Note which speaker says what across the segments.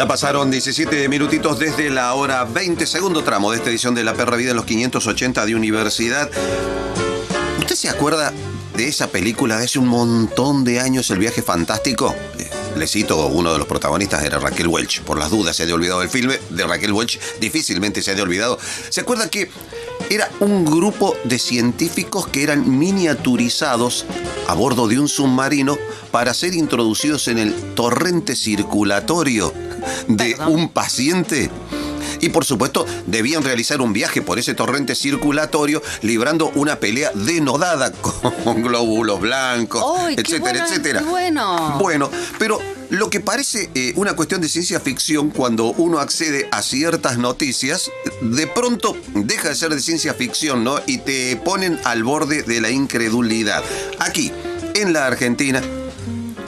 Speaker 1: Ya pasaron 17 minutitos desde la hora 20, segundo tramo de esta edición de La Perra Vida en los 580 de Universidad. ¿Usted se acuerda de esa película de hace un montón de años, El Viaje Fantástico? Le cito, uno de los protagonistas era Raquel Welch. Por las dudas se haya olvidado el filme de Raquel Welch, difícilmente se haya olvidado. ¿Se acuerda que era un grupo de científicos que eran miniaturizados a bordo de un submarino para ser introducidos en el torrente circulatorio de un paciente? Y por supuesto debían realizar un viaje por ese torrente circulatorio librando una pelea denodada con glóbulos blancos,
Speaker 2: ¡Ay,
Speaker 1: etcétera, etcétera.
Speaker 2: ¡Qué bueno!
Speaker 1: Bueno, pero lo que parece una cuestión de ciencia ficción cuando uno accede a ciertas noticias, de pronto deja de ser de ciencia ficción, ¿no? Y te ponen al borde de la incredulidad. Aquí, en la Argentina,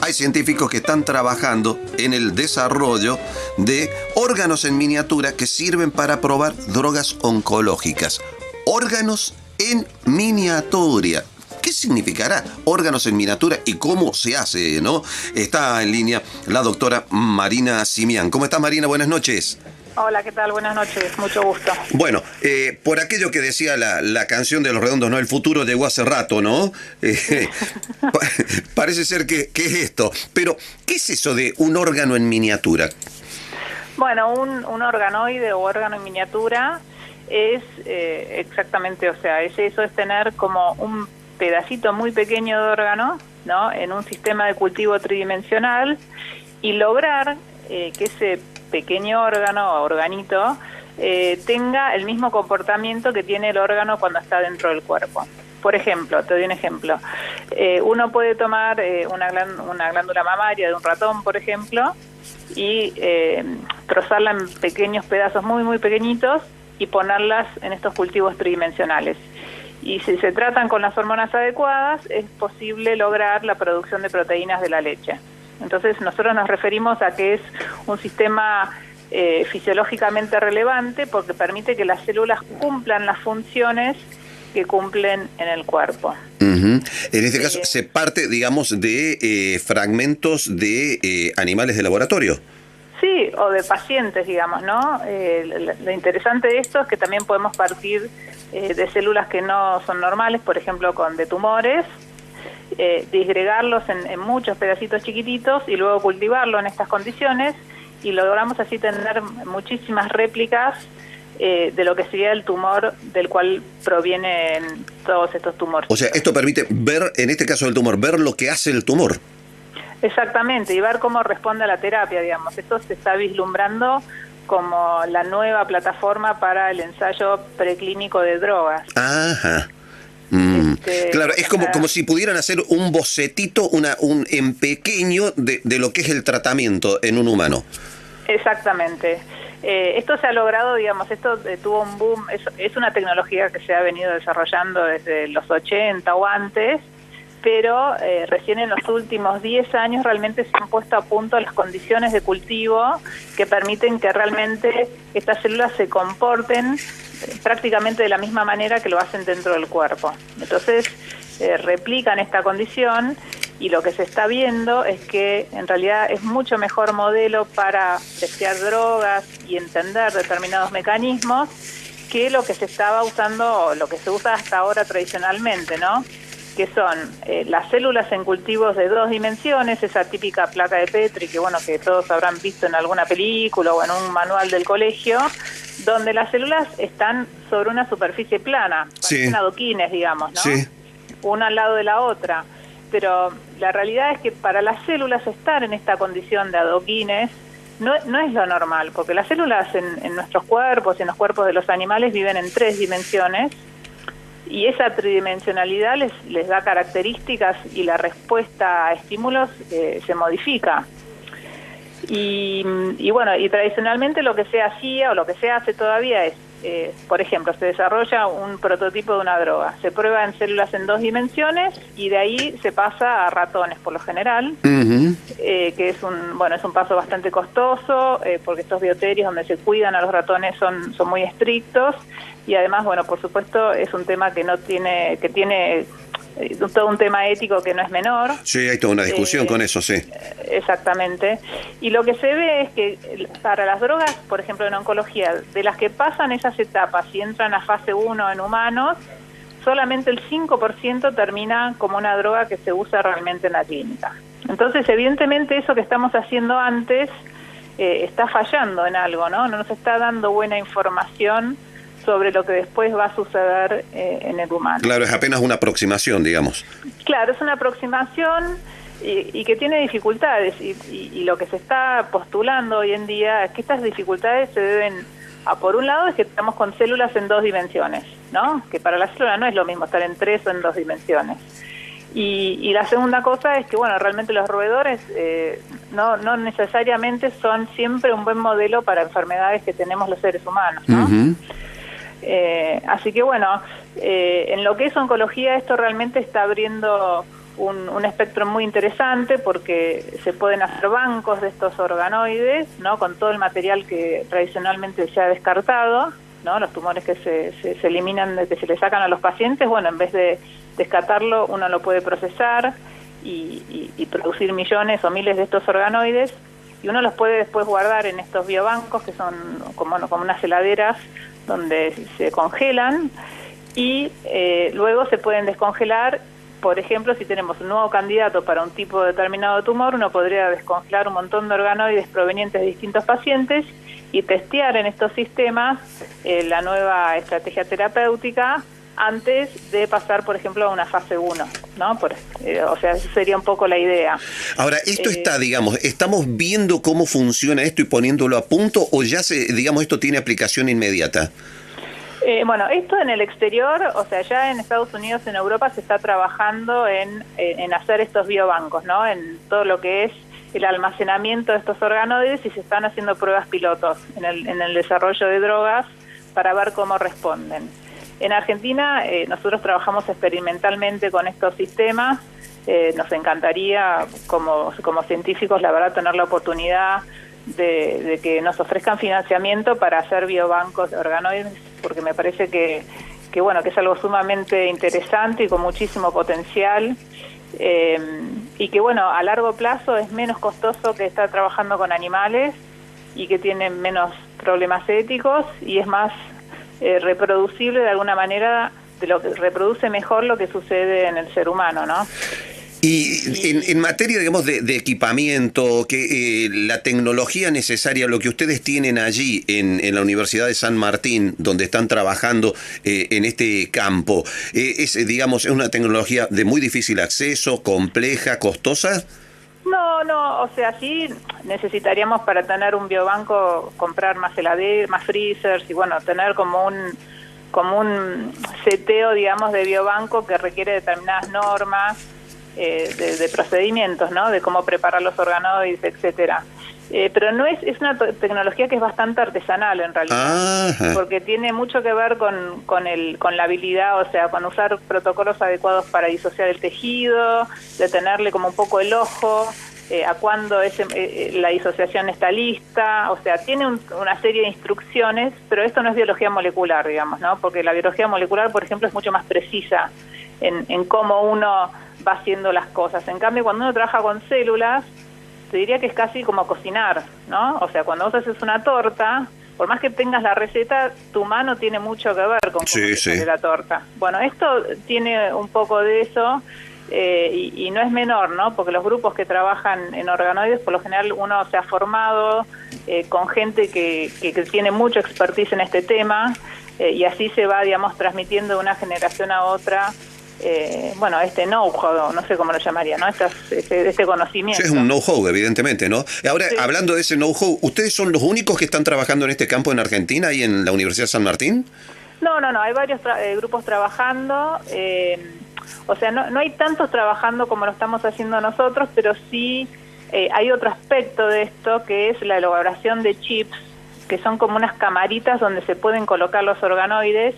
Speaker 1: hay científicos que están trabajando en el desarrollo de órganos en miniatura que sirven para probar drogas oncológicas. Órganos en miniatura. ¿Qué significará órganos en miniatura y cómo se hace, no? Está en línea la doctora Marina Simián. ¿Cómo está, Marina? Buenas noches.
Speaker 3: Hola, ¿qué tal? Buenas noches, mucho gusto.
Speaker 1: Bueno, por aquello que decía la canción de Los Redondos, ¿no? El futuro llegó hace rato, ¿no? Parece ser que es esto. Pero, ¿qué es eso de un órgano en miniatura?
Speaker 3: Bueno, un organoide o órgano en miniatura es exactamente, o sea, es eso, es tener como un pedacito muy pequeño de órgano, ¿no? En un sistema de cultivo tridimensional y lograr que ese pequeño órgano o organito tenga el mismo comportamiento que tiene el órgano cuando está dentro del cuerpo. Por ejemplo, te doy un ejemplo. Uno puede tomar una glándula mamaria de un ratón, por ejemplo, y trozarla en pequeños pedazos muy, muy pequeñitos y ponerlas en estos cultivos tridimensionales. Y si se tratan con las hormonas adecuadas, es posible lograr la producción de proteínas de la leche. Entonces nosotros nos referimos a que es un sistema fisiológicamente relevante porque permite que las células cumplan las funciones que cumplen en el cuerpo.
Speaker 1: En este caso se parte, digamos, de fragmentos de animales de laboratorio.
Speaker 3: Sí, o de pacientes, digamos, ¿no? Lo interesante de esto es que también podemos partir de células que no son normales, por ejemplo, de tumores, disgregarlos en muchos pedacitos chiquititos y luego cultivarlo en estas condiciones y logramos así tener muchísimas réplicas de lo que sería el tumor del cual provienen todos estos tumores.
Speaker 1: O sea, esto permite ver, en este caso del tumor, ver lo que hace el tumor.
Speaker 3: Exactamente, y ver cómo responde a la terapia, digamos. Esto se está vislumbrando como la nueva plataforma para el ensayo preclínico de drogas.
Speaker 1: Ajá. Claro, es como si pudieran hacer un bocetito, en pequeño de lo que es el tratamiento en un humano.
Speaker 3: Exactamente. Esto se ha logrado, digamos, esto tuvo un boom, es una tecnología que se ha venido desarrollando desde los 80 o antes, pero recién en los últimos 10 años realmente se han puesto a punto las condiciones de cultivo que permiten que realmente estas células se comporten prácticamente de la misma manera que lo hacen dentro del cuerpo. Entonces replican esta condición y lo que se está viendo es que en realidad es mucho mejor modelo para testear drogas y entender determinados mecanismos que lo que se estaba usando, lo que se usa hasta ahora tradicionalmente, ¿no? Que son las células en cultivos de 2 dimensiones, esa típica placa de Petri que bueno que todos habrán visto en alguna película o en un manual del colegio, donde las células están sobre una superficie plana, parecen adoquines, digamos, ¿no? Sí. Una al lado de la otra. Pero la realidad es que para las células estar en esta condición de adoquines no es lo normal, porque las células en nuestros cuerpos y en los cuerpos de los animales viven en 3 dimensiones, y esa tridimensionalidad les da características y la respuesta a estímulos se modifica. Y bueno, y tradicionalmente lo que se hacía o lo que se hace todavía es, por ejemplo, se desarrolla un prototipo de una droga, se prueba en células en 2 dimensiones y de ahí se pasa a ratones por lo general, que es un paso bastante costoso porque estos bioterios donde se cuidan a los ratones son muy estrictos y además, bueno, por supuesto es un tema que tiene todo un tema ético que no es menor.
Speaker 1: Sí, hay toda una discusión con eso, sí.
Speaker 3: Exactamente. Y lo que se ve es que para las drogas, por ejemplo en oncología, de las que pasan esas etapas y entran a fase 1 en humanos, solamente el 5% termina como una droga que se usa realmente en la clínica. Entonces, evidentemente, eso que estamos haciendo antes está fallando en algo, ¿no? No nos está dando buena información sobre lo que después va a suceder en el humano.
Speaker 1: Claro, es apenas una aproximación, digamos.
Speaker 3: Claro, es una aproximación y que tiene dificultades. Y lo que se está postulando hoy en día es que estas dificultades se deben a, por un lado, es que estamos con células en 2 dimensiones, ¿no? Que para la célula no es lo mismo estar en 3 o en 2 dimensiones. Y la segunda cosa es que, bueno, realmente los roedores no necesariamente son siempre un buen modelo para enfermedades que tenemos los seres humanos, ¿no? Uh-huh. Así que, bueno, en lo que es oncología, esto realmente está abriendo un espectro muy interesante porque se pueden hacer bancos de estos organoides, ¿no? Con todo el material que tradicionalmente se ha descartado, ¿no? Los tumores que se eliminan, que se le sacan a los pacientes, bueno, en vez de descartarlo, uno lo puede procesar y producir millones o miles de estos organoides, y uno los puede después guardar en estos biobancos que son como unas heladeras donde se congelan y luego se pueden descongelar. Por ejemplo, si tenemos un nuevo candidato para un tipo determinado de tumor, uno podría descongelar un montón de organoides provenientes de distintos pacientes y testear en estos sistemas la nueva estrategia terapéutica antes de pasar, por ejemplo, a una fase 1, ¿no? O sea, esa sería un poco la idea.
Speaker 1: Ahora, esto está, digamos, ¿estamos viendo cómo funciona esto y poniéndolo a punto o ya digamos, esto tiene aplicación inmediata?
Speaker 3: Bueno, esto en el exterior, o sea, ya en Estados Unidos, en Europa, se está trabajando en hacer estos biobancos, ¿no? En todo lo que es el almacenamiento de estos organoides, y se están haciendo pruebas pilotos en el desarrollo de drogas para ver cómo responden. En Argentina nosotros trabajamos experimentalmente con estos sistemas. Nos encantaría como científicos, la verdad, tener la oportunidad de que nos ofrezcan financiamiento para hacer biobancos de organoides, porque me parece que bueno, que es algo sumamente interesante y con muchísimo potencial, y que bueno, a largo plazo es menos costoso que estar trabajando con animales y que tiene menos problemas éticos y es más reproducible de alguna manera, reproduce mejor lo que sucede en el ser humano, ¿no?
Speaker 1: Y en materia, digamos, de equipamiento, que la tecnología necesaria, lo que ustedes tienen allí en la Universidad de San Martín, donde están trabajando en este campo, digamos, ¿es una tecnología de muy difícil acceso, compleja, costosa?
Speaker 3: No, o sea, sí necesitaríamos para tener un biobanco comprar más heladeras, más freezers y bueno, tener como un seteo, digamos, de biobanco que requiere determinadas normas de procedimientos, ¿no? De cómo preparar los organoides, etcétera. Pero no es una tecnología que es bastante artesanal en realidad. Ajá. Porque tiene mucho que ver con la habilidad, o sea, con usar protocolos adecuados para disociar el tejido, de tenerle como un poco el ojo, a cuándo la disociación está lista, o sea, tiene una serie de instrucciones, pero esto no es biología molecular, digamos, ¿no? Porque la biología molecular, por ejemplo, es mucho más precisa en cómo uno va haciendo las cosas. En cambio, cuando uno trabaja con células, te diría que es casi como cocinar, ¿no? O sea, cuando vos haces una torta, por más que tengas la receta, tu mano tiene mucho que ver con cómo se hace la torta. Bueno, esto tiene un poco de eso, y no es menor, ¿no? Porque los grupos que trabajan en organoides, por lo general uno se ha formado con gente que tiene mucho expertise en este tema, y así se va, digamos, transmitiendo de una generación a otra. Bueno, este know-how, no sé cómo lo llamaría, ¿no? Este conocimiento.
Speaker 1: Sí, es un know-how, evidentemente, ¿no? Ahora, sí. Hablando de ese know-how, ¿ustedes son los únicos que están trabajando en este campo en Argentina y en la Universidad de San Martín?
Speaker 3: No, hay varios grupos trabajando, o sea, no hay tantos trabajando como lo estamos haciendo nosotros, pero sí hay otro aspecto de esto, que es la elaboración de chips, que son como unas camaritas donde se pueden colocar los organoides,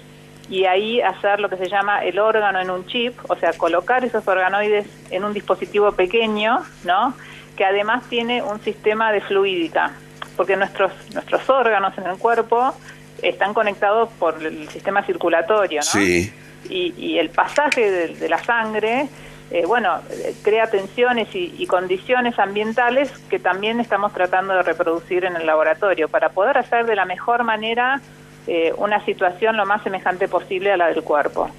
Speaker 3: y ahí hacer lo que se llama el órgano en un chip, o sea, colocar esos organoides en un dispositivo pequeño, ¿no? Que además tiene un sistema de fluídica, porque nuestros órganos en el cuerpo están conectados por el sistema circulatorio, ¿no?
Speaker 1: Sí.
Speaker 3: y el pasaje de la sangre, crea tensiones y condiciones ambientales que también estamos tratando de reproducir en el laboratorio para poder hacer de la mejor manera una situación lo más semejante posible a la del cuerpo.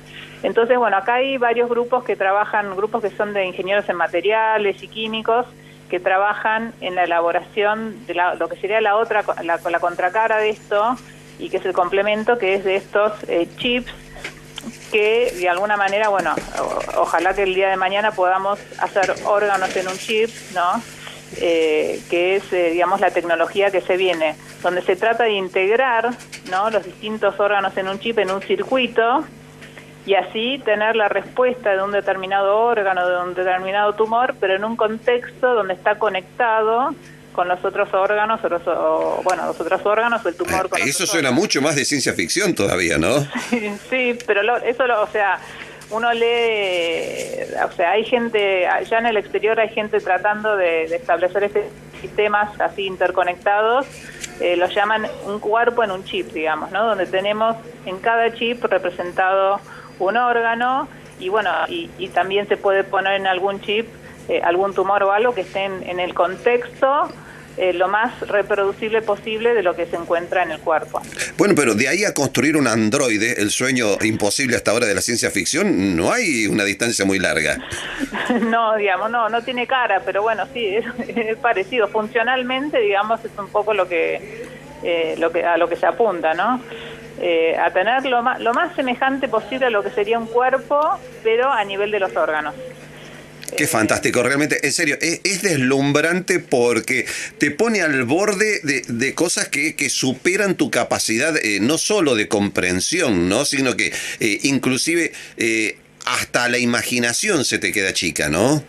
Speaker 3: Entonces, acá hay varios grupos que trabajan, grupos que son de ingenieros en materiales y químicos, que trabajan en la elaboración de lo que sería la contracara de esto, y que es el complemento, que es de estos chips, que de alguna manera, ojalá que el día de mañana podamos hacer órganos en un chip, ¿no? Que es, digamos, la tecnología que se viene, donde se trata de integrar, ¿no?, los distintos órganos en un chip, en un circuito, y así tener la respuesta de un determinado órgano, de un determinado tumor, pero en un contexto donde está conectado con los otros órganos, los otros órganos, o el tumor con
Speaker 1: eso suena mucho más de ciencia ficción todavía, ¿no?
Speaker 3: Sí, pero uno lee, hay gente, ya en el exterior hay gente tratando de establecer sistemas así interconectados, lo llaman un cuerpo en un chip, digamos, ¿no? Donde tenemos en cada chip representado un órgano, y también se puede poner en algún chip algún tumor o algo que esté en el contexto lo más reproducible posible de lo que se encuentra en el cuerpo.
Speaker 1: Bueno, pero de ahí a construir un androide, el sueño imposible hasta ahora de la ciencia ficción, no hay una distancia muy larga.
Speaker 3: No, digamos, no tiene cara, pero sí, es parecido. Funcionalmente, digamos, es un poco a lo que se apunta, ¿no? A tener lo más semejante posible a lo que sería un cuerpo, pero a nivel de los órganos.
Speaker 1: Qué fantástico, realmente, en serio, es deslumbrante porque te pone al borde de cosas que superan tu capacidad, no solo de comprensión, ¿no?, sino que inclusive hasta la imaginación se te queda chica, ¿no?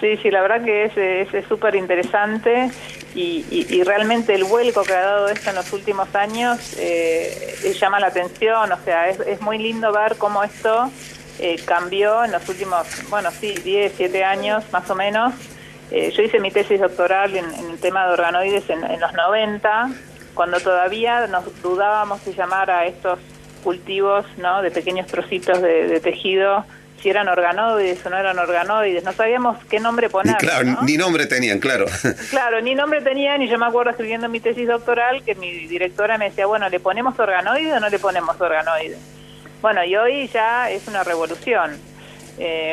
Speaker 3: Sí, la verdad que es súper interesante, y realmente el vuelco que ha dado esto en los últimos años llama la atención. Es muy lindo ver cómo esto cambió en los últimos, 10, 7 años más o menos. Yo hice mi tesis doctoral en el tema de organoides en los 90, cuando todavía nos dudábamos de llamar a estos cultivos, ¿no?, de pequeños trocitos de tejido, si eran organoides o no eran organoides. No sabíamos qué nombre poner.
Speaker 1: Claro, ¿no? Ni nombre tenían, claro. Claro,
Speaker 3: ni nombre tenían, y yo me acuerdo escribiendo mi tesis doctoral que mi directora me decía, ¿le ponemos organoide o no le ponemos organoide? Y hoy ya es una revolución,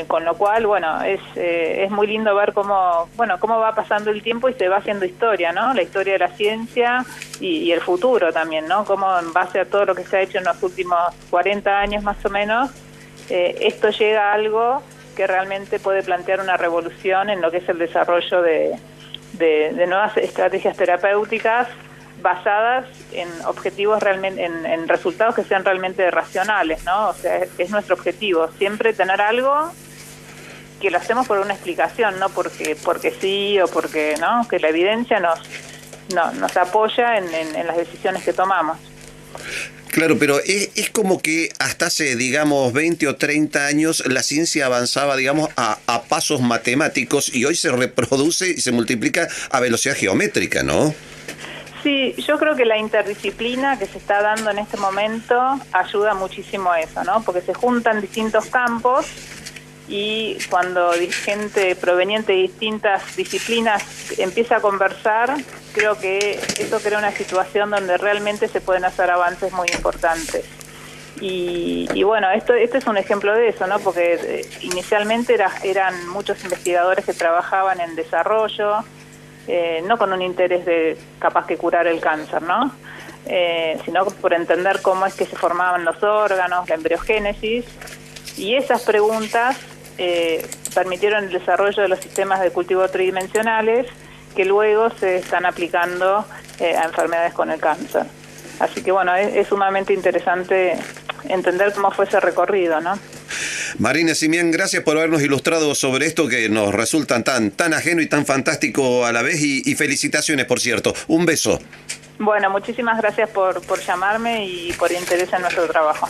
Speaker 3: con lo cual, es muy lindo ver cómo va pasando el tiempo y se va haciendo historia, ¿no? La historia de la ciencia y el futuro también, ¿no? Cómo en base a todo lo que se ha hecho en los últimos 40 años más o menos, esto llega a algo que realmente puede plantear una revolución en lo que es el desarrollo de nuevas estrategias terapéuticas basadas en objetivos realmente, en resultados que sean realmente racionales, ¿no? Es nuestro objetivo, siempre tener algo que lo hacemos por una explicación, no porque sí o porque no, que la evidencia nos apoya en las decisiones que tomamos.
Speaker 1: Claro, pero es como que hasta hace, digamos, 20 o 30 años la ciencia avanzaba, digamos, a pasos matemáticos, y hoy se reproduce y se multiplica a velocidad geométrica, ¿no?
Speaker 3: Sí, yo creo que la interdisciplina que se está dando en este momento ayuda muchísimo a eso, ¿no? Porque se juntan distintos campos, y cuando gente proveniente de distintas disciplinas empieza a conversar, creo que eso crea una situación donde realmente se pueden hacer avances muy importantes. Y esto es un ejemplo de eso, ¿no? Porque inicialmente eran muchos investigadores que trabajaban en desarrollo, no con un interés de capaz que curar el cáncer, ¿no? Sino por entender cómo es que se formaban los órganos, la embriogénesis, y esas preguntas permitieron el desarrollo de los sistemas de cultivo tridimensionales que luego se están aplicando a enfermedades con el cáncer. Así que es sumamente interesante entender cómo fue ese recorrido, ¿no?
Speaker 1: Marina Simián, gracias por habernos ilustrado sobre esto que nos resulta tan ajeno y tan fantástico a la vez, y felicitaciones, por cierto. Un beso.
Speaker 3: Bueno, muchísimas gracias por llamarme y por interés en nuestro trabajo.